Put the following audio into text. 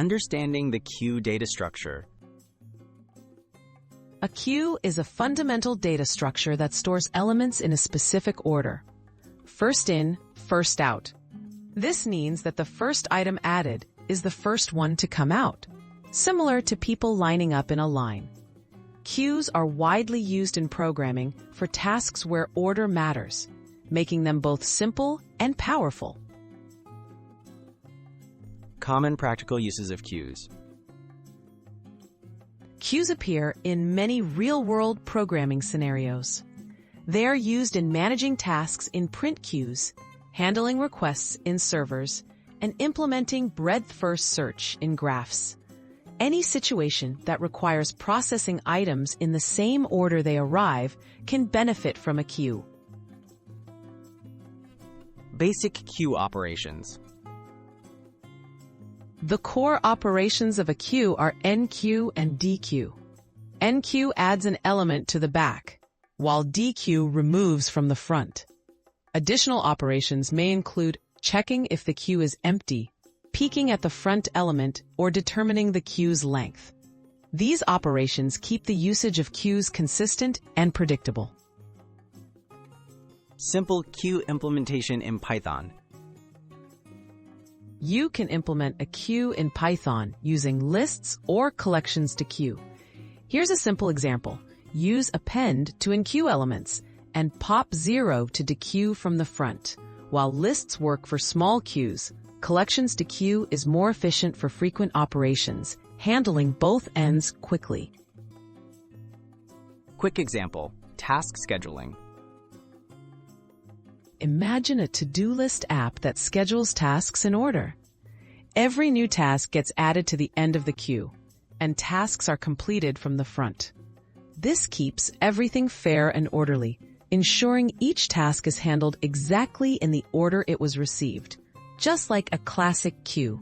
Understanding the queue data structure. A queue is a fundamental data structure that stores elements in a specific order. First in, first out. This means that the first item added is the first one to come out, similar to people lining up in a line. Queues are widely used in programming for tasks where order matters, making them both simple and powerful. Common practical uses of queues. Queues appear in many real-world programming scenarios. They are used in managing tasks in print queues, handling requests in servers, and implementing breadth-first search in graphs. Any situation that requires processing items in the same order they arrive can benefit from a queue. Basic queue operations. The core operations of a queue are enqueue and dequeue. Enqueue adds an element to the back, while dequeue removes from the front. Additional operations may include checking if the queue is empty, peeking at the front element, or determining the queue's length. These operations keep the usage of queues consistent and predictable. Simple queue implementation in Python. You can implement a queue in Python using lists or collections to queue. Here's a simple example. Use append to enqueue elements and pop 0 to dequeue from the front. While lists work for small queues, collections to queue is more efficient for frequent operations, handling both ends quickly. Quick example, task scheduling. Imagine a to-do list app that schedules tasks in order. Every new task gets added to the end of the queue, and tasks are completed from the front. This keeps everything fair and orderly, ensuring each task is handled exactly in the order it was received, just like a classic queue.